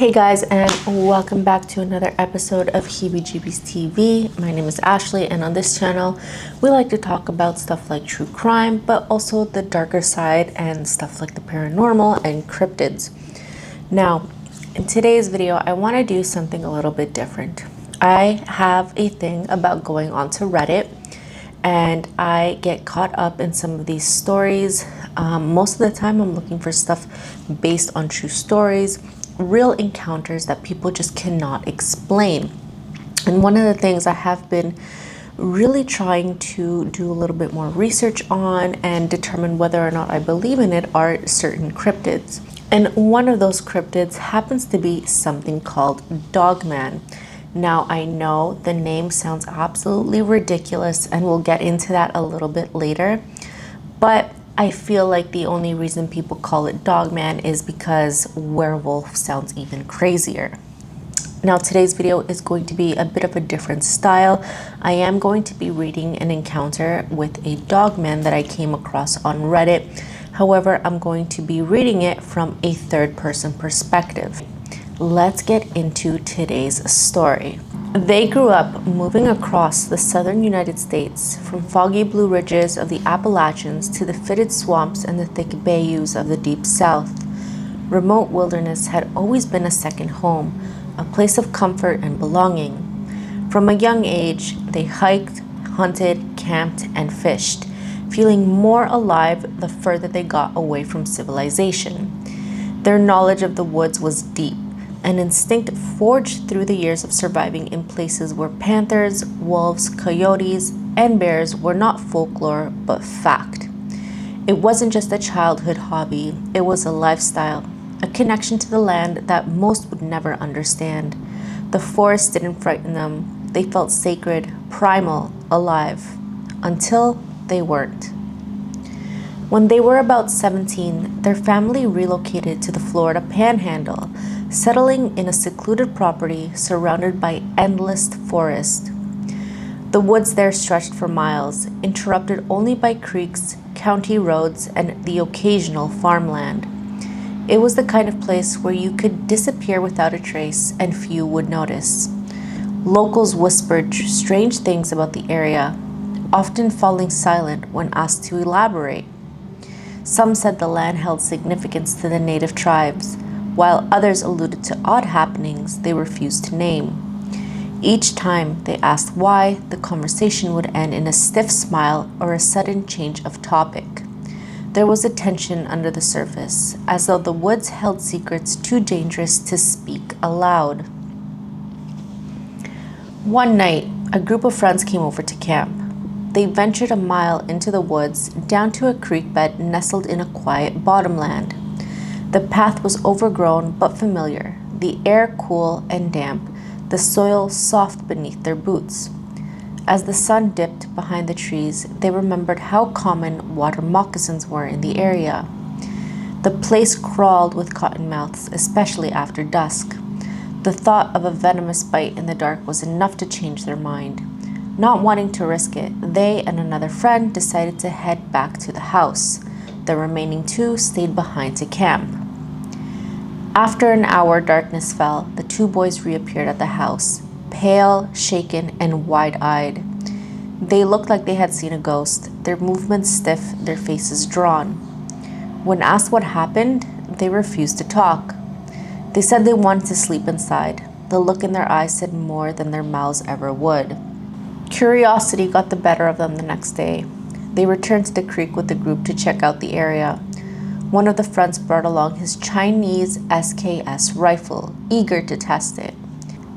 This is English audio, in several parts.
Hey guys, and welcome back to another episode of Heebie-Jeebies TV. My name is Ashley, and on this channel we like to talk about stuff like true crime, but also the darker side and stuff like the paranormal and cryptids. Now, in today's video, I want to do something a little bit different. I have a thing about going onto Reddit, and I get caught up in some of these stories. Most of the time I'm looking for stuff based on true stories, real encounters that people just cannot explain. And one of the things I have been really trying to do a little bit more research on and determine whether or not I believe in it are certain cryptids. And one of those cryptids happens to be something called Dogman. Now, I know the name sounds absolutely ridiculous, and we'll get into that a little bit later, but I feel like the only reason people call it Dogman is because werewolf sounds even crazier. Now, today's video is going to be a bit of a different style. I am going to be reading an encounter with a Dogman that I came across on Reddit. However, I'm going to be reading it from a third-person perspective. Let's get into today's story. They grew up moving across the southern United States, from foggy blue ridges of the Appalachians to the fitted swamps and the thick bayous of the deep south. Remote wilderness had always been a second home, a place of comfort and belonging. From a young age, they hiked, hunted, camped, and fished, feeling more alive the further they got away from civilization. Their knowledge of the woods was deep, an instinct forged through the years of surviving in places where panthers, wolves, coyotes, and bears were not folklore but fact. It wasn't just a childhood hobby, it was a lifestyle, a connection to the land that most would never understand. The forest didn't frighten them, they felt sacred, primal, alive, until they weren't. When they were about 17, their family relocated to the Florida Panhandle, settling in a secluded property surrounded by endless forest. The woods there stretched for miles, interrupted only by creeks, county roads, and the occasional farmland. It was the kind of place where you could disappear without a trace and few would notice. Locals whispered strange things about the area, often falling silent when asked to elaborate. Some said the land held significance to the native tribes, while others alluded to odd happenings they refused to name. Each time they asked why, the conversation would end in a stiff smile or a sudden change of topic. There was a tension under the surface, as though the woods held secrets too dangerous to speak aloud. One night, a group of friends came over to camp. They ventured a mile into the woods, down to a creek bed nestled in a quiet bottomland. The path was overgrown but familiar, the air cool and damp, the soil soft beneath their boots. As the sun dipped behind the trees, they remembered how common water moccasins were in the area. The place crawled with cottonmouths, especially after dusk. The thought of a venomous bite in the dark was enough to change their mind. Not wanting to risk it, they and another friend decided to head back to the house. The remaining two stayed behind to camp. After an hour, darkness fell. The two boys reappeared at the house, pale, shaken, and wide-eyed. They looked like they had seen a ghost, their movements stiff, their faces drawn. When asked what happened, they refused to talk. They said they wanted to sleep inside. The look in their eyes said more than their mouths ever would. Curiosity got the better of them the next day. They returned to the creek with the group to check out the area. One of the friends brought along his Chinese SKS rifle, eager to test it.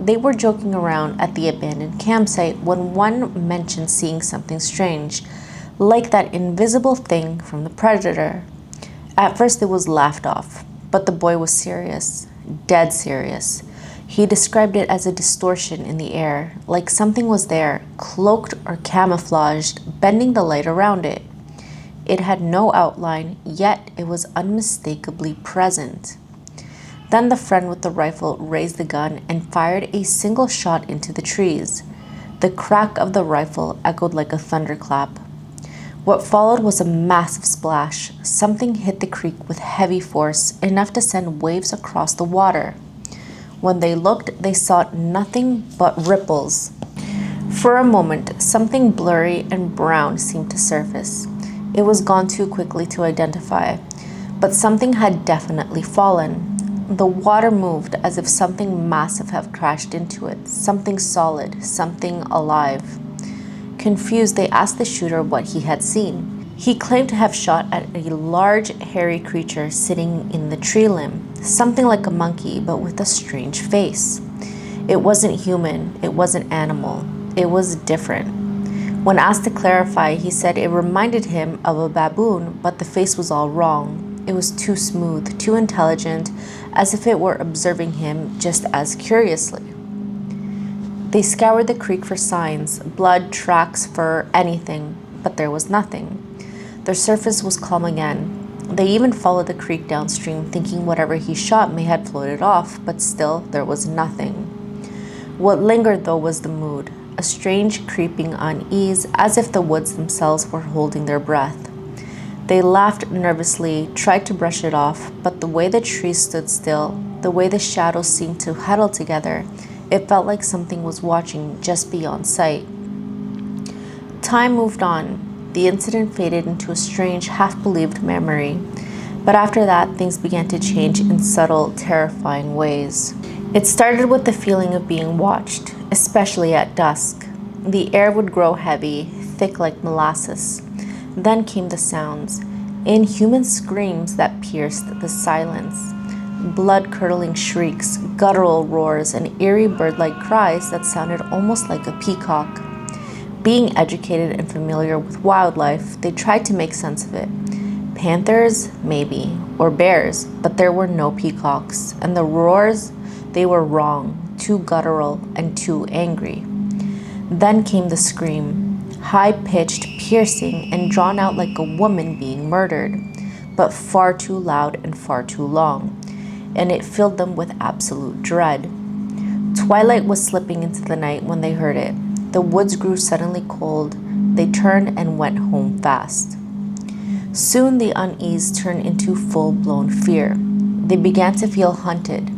They were joking around at the abandoned campsite when one mentioned seeing something strange, like that invisible thing from the Predator. At first it was laughed off, but the boy was serious, dead serious. He described it as a distortion in the air, like something was there, cloaked or camouflaged, bending the light around it. It had no outline, yet it was unmistakably present. Then the friend with the rifle raised the gun and fired a single shot into the trees. The crack of the rifle echoed like a thunderclap. What followed was a massive splash. Something hit the creek with heavy force, enough to send waves across the water. When they looked, they saw nothing but ripples. For a moment, something blurry and brown seemed to surface. It was gone too quickly to identify, but something had definitely fallen. The water moved as if something massive had crashed into it, something solid, something alive. Confused, they asked the shooter what he had seen. He claimed to have shot at a large, hairy creature sitting in the tree limb, something like a monkey, but with a strange face. It wasn't human, it wasn't animal, it was different. When asked to clarify, he said it reminded him of a baboon, but the face was all wrong. It was too smooth, too intelligent, as if it were observing him just as curiously. They scoured the creek for signs, blood, tracks, fur, anything, but there was nothing. Their surface was calm again. They even followed the creek downstream, thinking whatever he shot may have floated off, but still there was nothing. What lingered, though, was the mood, a strange creeping unease, as if the woods themselves were holding their breath. They laughed nervously, tried to brush it off, but the way the trees stood still, the way the shadows seemed to huddle together, it felt like something was watching just beyond sight. Time moved on. The incident faded into a strange, half-believed memory. But after that, things began to change in subtle, terrifying ways. It started with the feeling of being watched, especially at dusk. The air would grow heavy, thick like molasses. Then came the sounds, inhuman screams that pierced the silence. Blood-curdling shrieks, guttural roars, and eerie bird-like cries that sounded almost like a peacock. Being educated and familiar with wildlife, they tried to make sense of it. Panthers, maybe, or bears, but there were no peacocks. And the roars, they were wrong, too guttural and too angry. Then came the scream, high-pitched, piercing, and drawn out like a woman being murdered, but far too loud and far too long, and it filled them with absolute dread. Twilight was slipping into the night when they heard it. The woods grew suddenly cold. They turned and went home fast. Soon the unease turned into full-blown fear. They began to feel hunted.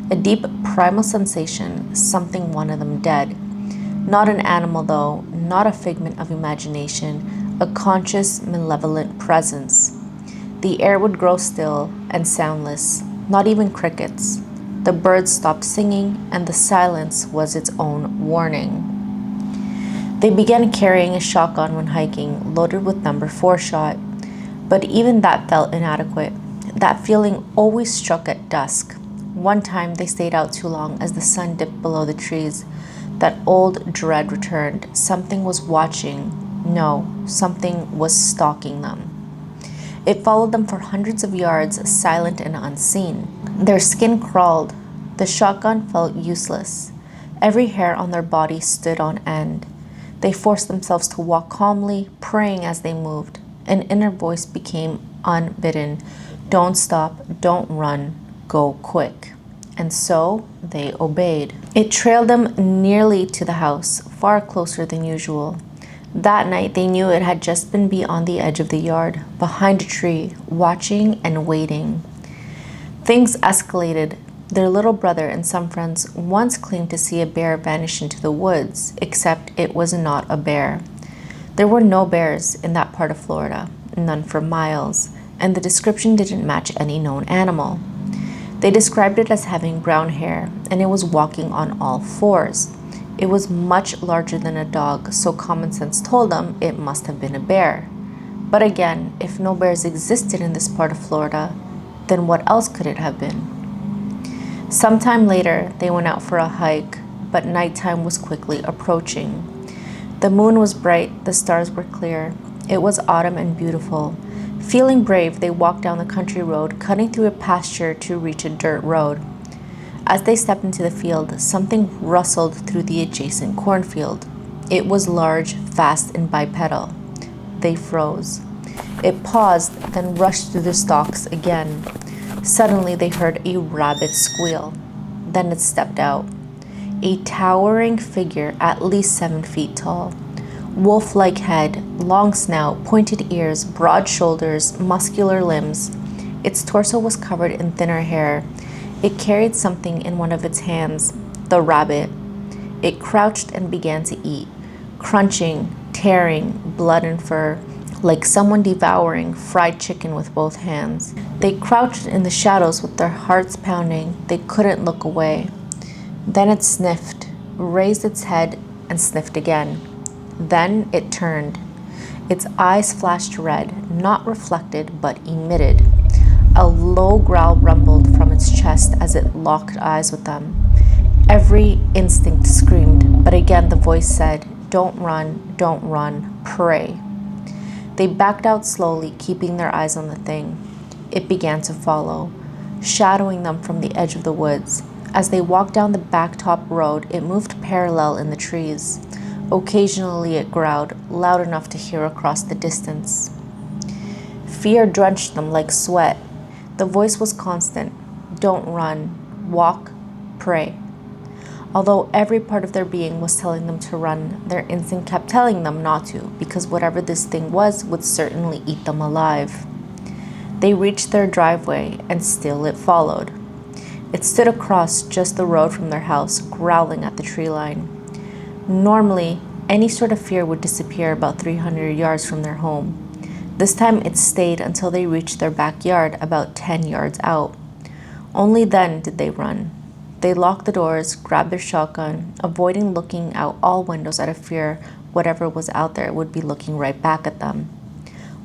A deep primal sensation, something wanted them dead. Not an animal though, not a figment of imagination, a conscious, malevolent presence. The air would grow still and soundless, not even crickets. The birds stopped singing, and the silence was its own warning. They began carrying a shotgun when hiking, loaded with number 4 shot, but even that felt inadequate. That feeling always struck at dusk. One time they stayed out too long as the sun dipped below the trees. That old dread returned. Something was watching. No, something was stalking them. It followed them for hundreds of yards, silent and unseen. Their skin crawled. The shotgun felt useless. Every hair on their body stood on end. They forced themselves to walk calmly, praying as they moved. An inner voice became unbidden. Don't stop, don't run, go quick. And so they obeyed. It trailed them nearly to the house, far closer than usual. That night they knew it had just been beyond the edge of the yard, behind a tree, watching and waiting. Things escalated. Their little brother and some friends once claimed to see a bear vanish into the woods, except it was not a bear. There were no bears in that part of Florida, none for miles, and the description didn't match any known animal. They described it as having brown hair, and it was walking on all 4s. It was much larger than a dog, so common sense told them it must have been a bear. But again, if no bears existed in this part of Florida, then what else could it have been? Sometime later, they went out for a hike, but nighttime was quickly approaching. The moon was bright, the stars were clear. It was autumn and beautiful. Feeling brave, they walked down the country road, cutting through a pasture to reach a dirt road. As they stepped into the field, something rustled through the adjacent cornfield. It was large, fast, and bipedal. They froze. It paused, then rushed through the stalks again. Suddenly, they heard a rabbit squeal. Then it stepped out. A towering figure at least 7 feet tall. Wolf-like head, long snout, pointed ears, broad shoulders, muscular limbs. Its torso was covered in thinner hair. It carried something in one of its hands, the rabbit. It crouched and began to eat, crunching, tearing blood and fur, like someone devouring fried chicken with both hands. They crouched in the shadows with their hearts pounding. They couldn't look away. Then it sniffed, raised its head, and sniffed again. Then it turned. Its eyes flashed red, not reflected, but emitted. A low growl rumbled from its chest as it locked eyes with them. Every instinct screamed, but again the voice said, "Don't run, pray." They backed out slowly, keeping their eyes on the thing. It began to follow, shadowing them from the edge of the woods. As they walked down the backtop road, it moved parallel in the trees. Occasionally it growled, loud enough to hear across the distance. Fear drenched them like sweat. The voice was constant. Don't run. Walk. Pray. Although every part of their being was telling them to run, their instinct kept telling them not to, because whatever this thing was would certainly eat them alive. They reached their driveway, and still it followed. It stood across just the road from their house, growling at the tree line. Normally, any sort of fear would disappear about 300 yards from their home. This time it stayed until they reached their backyard about 10 yards out. Only then did they run. They locked the doors, grabbed their shotgun, avoiding looking out all windows out of fear whatever was out there would be looking right back at them.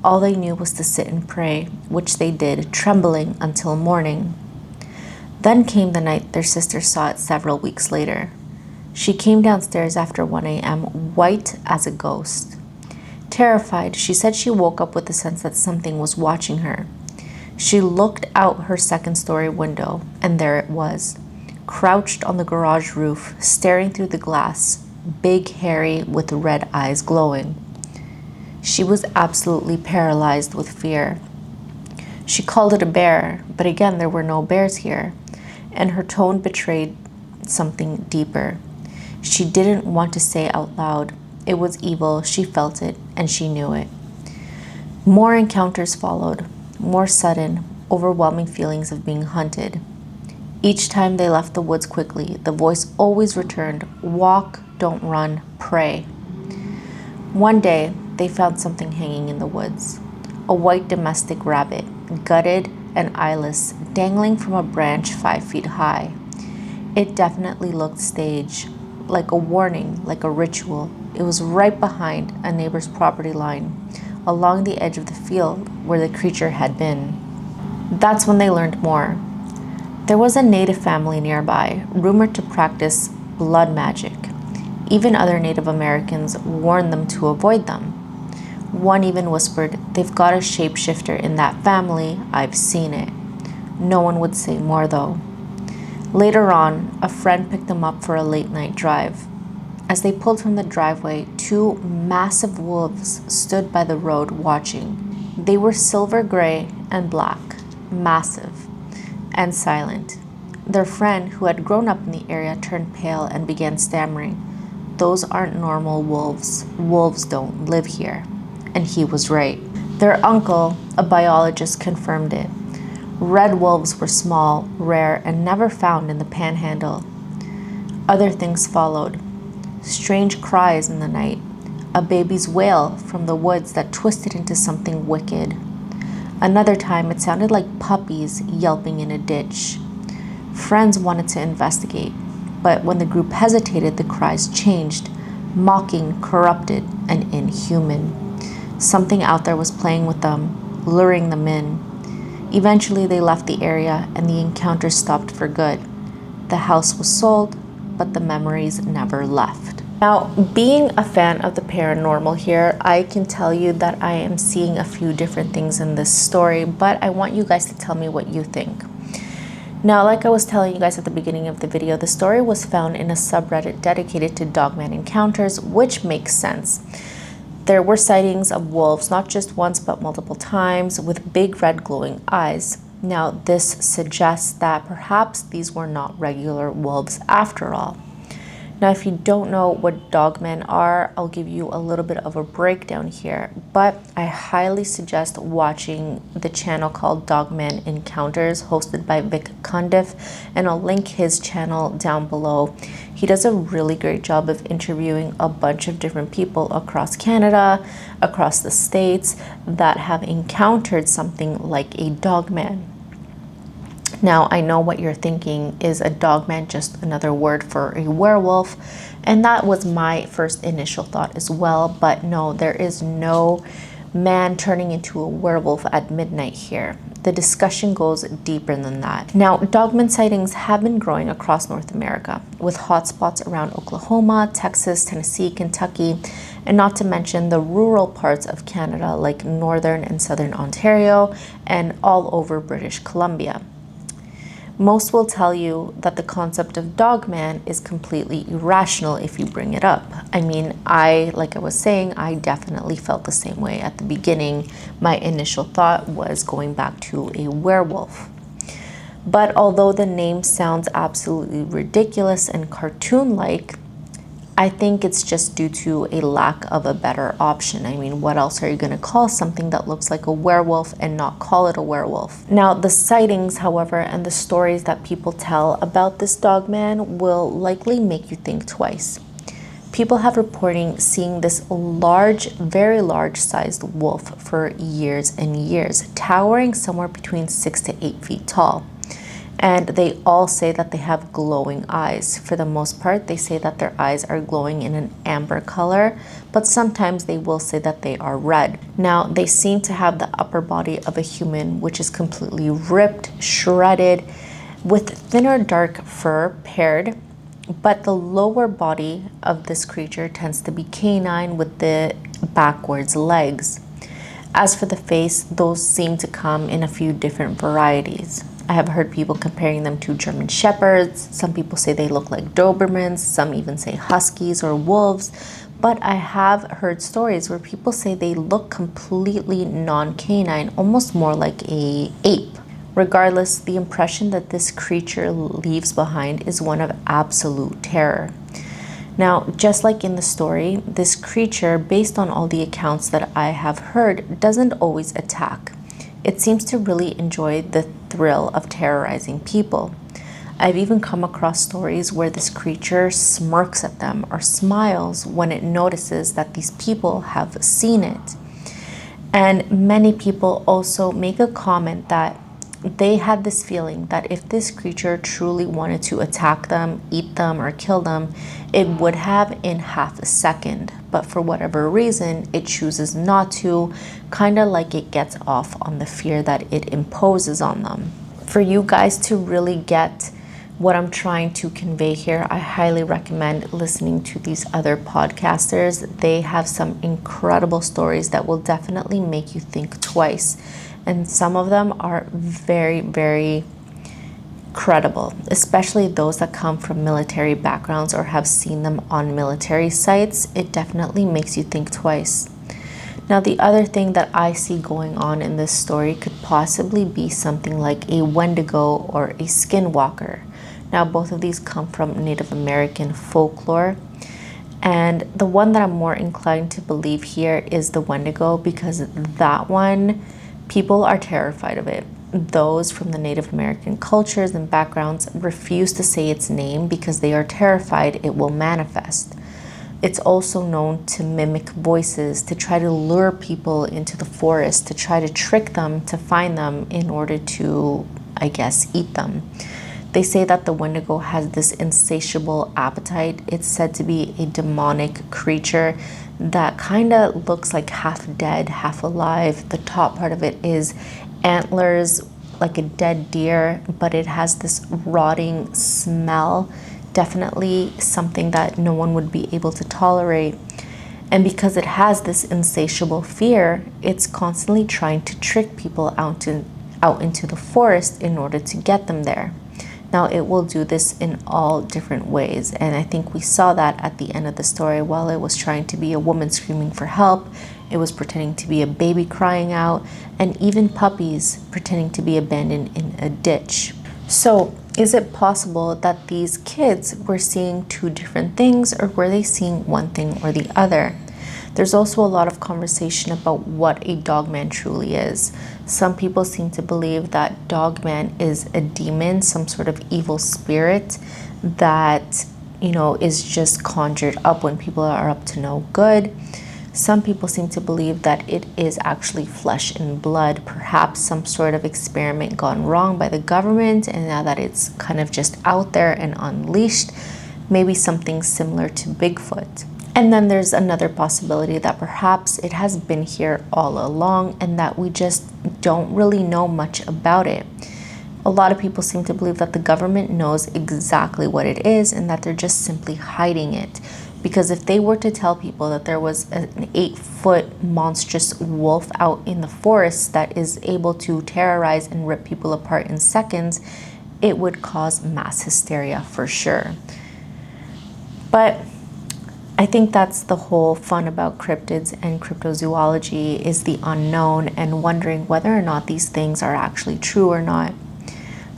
All they knew was to sit and pray, which they did, trembling until morning. Then came the night their sister saw it several weeks later. She came downstairs after 1 a.m., white as a ghost. Terrified, she said she woke up with the sense that something was watching her. She looked out her second-story window, and there it was, crouched on the garage roof, staring through the glass, big, hairy, with red eyes glowing. She was absolutely paralyzed with fear. She called it a bear, but again there were no bears here, and her tone betrayed something deeper. She didn't want to say out loud. It was evil, she felt it, and she knew it. More encounters followed, more sudden, overwhelming feelings of being hunted. Each time they left the woods quickly, the voice always returned, "Walk, don't run, pray." One day, they found something hanging in the woods. A white domestic rabbit, gutted and eyeless, dangling from a branch 5 feet high. It definitely looked staged, like a warning, like a ritual. It was right behind a neighbor's property line, along the edge of the field where the creature had been. That's when they learned more. There was a native family nearby, rumored to practice blood magic. Even other Native Americans warned them to avoid them. One even whispered, "They've got a shapeshifter in that family, I've seen it." No one would say more though. Later on, a friend picked them up for a late-night drive. As they pulled from the driveway, 2 massive wolves stood by the road watching. They were silver gray and black, massive, and silent. Their friend, who had grown up in the area, turned pale and began stammering, "Those aren't normal wolves. Wolves don't live here." And he was right. Their uncle, a biologist, confirmed it. Red wolves were small, rare, and never found in the panhandle. Other things followed. Strange cries in the night. A baby's wail from the woods that twisted into something wicked. Another time it sounded like puppies yelping in a ditch. Friends wanted to investigate, but when the group hesitated, the cries changed, mocking, corrupted, and inhuman. Something out there was playing with them, luring them in. Eventually they left the area and the encounter stopped for good. The house was sold, but the memories never left. Now, being a fan of the paranormal here, I can tell you that I am seeing a few different things in this story, but I want you guys to tell me what you think. Now, like I was telling you guys at the beginning of the video, the story was found in a subreddit dedicated to Dogman encounters, which makes sense. There were sightings of wolves, not just once, but multiple times, with big red glowing eyes. Now, this suggests that perhaps these were not regular wolves after all. Now, if you don't know what dogmen are, I'll give you a little bit of a breakdown here, but I highly suggest watching the channel called Dogman Encounters, hosted by Vic Cundiff, and I'll link his channel down below. He does a really great job of interviewing a bunch of different people across Canada, across the States, that have encountered something like a dogman. Now, I know what you're thinking, is a dogman just another word for a werewolf? And that was my first initial thought as well, but no, there is no man turning into a werewolf at midnight here. The discussion goes deeper than that. Now, dogman sightings have been growing across North America, with hotspots around Oklahoma, Texas, Tennessee, Kentucky, and not to mention the rural parts of Canada like northern and southern Ontario and all over British Columbia. Most will tell you that the concept of dogman is completely irrational if you bring it up. I mean, like I was saying, I definitely felt the same way at the beginning. My initial thought was going back to a werewolf. But although the name sounds absolutely ridiculous and cartoon-like, I think it's just due to a lack of a better option. I mean, what else are you going to call something that looks like a werewolf and not call it a werewolf? Now, the sightings, however, and the stories that people tell about this dogman will likely make you think twice. People have reporting seeing this large, very large sized wolf for years and years, towering somewhere between 6 to 8 feet tall. And they all say that they have glowing eyes. For the most part, they say that their eyes are glowing in an amber color, but sometimes they will say that they are red. Now, they seem to have the upper body of a human, which is completely ripped, shredded, with thinner dark fur paired, but the lower body of this creature tends to be canine with the backwards legs. As for the face, those seem to come in a few different varieties. I have heard people comparing them to German Shepherds. Some people say they look like Dobermans. Some even say Huskies or Wolves. But I have heard stories where people say they look completely non-canine, almost more like an ape. Regardless, the impression that this creature leaves behind is one of absolute terror. Now, just like in the story, this creature, based on all the accounts that I have heard, doesn't always attack. It seems to really enjoy the thrill of terrorizing people. I've even come across stories where this creature smirks at them or smiles when it notices that these people have seen it. And many people also make a comment that they had this feeling that if this creature truly wanted to attack them, eat them, or kill them, it would have in half a second. But for whatever reason, it chooses not to, kind of like it gets off on the fear that it imposes on them. For you guys to really get what I'm trying to convey here, I highly recommend listening to these other podcasters. They have some incredible stories that will definitely make you think twice. And some of them are very, very credible, especially those that come from military backgrounds or have seen them on military sites. It definitely makes you think twice. Now, the other thing that I see going on in this story could possibly be something like a Wendigo or a skinwalker. Now, both of these come from Native American folklore. And the one that I'm more inclined to believe here is the Wendigo, because that one, people are terrified of it. Those from the Native American cultures and backgrounds refuse to say its name because they are terrified it will manifest. It's also known to mimic voices, to try to lure people into the forest, to try to trick them to find them in order to, I guess, eat them. They say that the Wendigo has this insatiable appetite. It's said to be a demonic creature that kind of looks like half dead, half alive. The top part of it is antlers, like a dead deer, but it has this rotting smell. Definitely something that no one would be able to tolerate. And because it has this insatiable fear, it's constantly trying to trick people out into the forest in order to get them there. Now, it will do this in all different ways, and I think we saw that at the end of the story. While it was trying to be a woman screaming for help, it was pretending to be a baby crying out, and even puppies pretending to be abandoned in a ditch. So Is it possible that these kids were seeing two different things, or were they seeing one thing or the other? There's also a lot of conversation about what a dogman truly is. Some people seem to believe that dogman is a demon, some sort of evil spirit that, is just conjured up when people are up to no good. Some people seem to believe that it is actually flesh and blood, perhaps some sort of experiment gone wrong by the government, and now that it's kind of just out there and unleashed, maybe something similar to Bigfoot. And then there's another possibility that perhaps it has been here all along and that we just don't really know much about it. A lot of people seem to believe that the government knows exactly what it is and that they're just simply hiding it. Because if they were to tell people that there was an 8-foot monstrous wolf out in the forest that is able to terrorize and rip people apart in seconds, it would cause mass hysteria for sure. But I think that's the whole fun about cryptids and cryptozoology, is the unknown and wondering whether or not these things are actually true or not.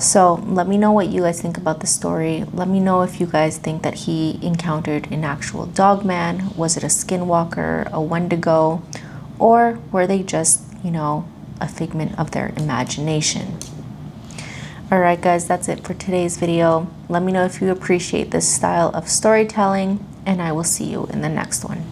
So let me know what you guys think about the story. Let me know if you guys think that he encountered an actual dogman. Was it a skinwalker, a wendigo, or were they just, a figment of their imagination? Alright guys, that's it for today's video. Let me know if you appreciate this style of storytelling, and I will see you in the next one.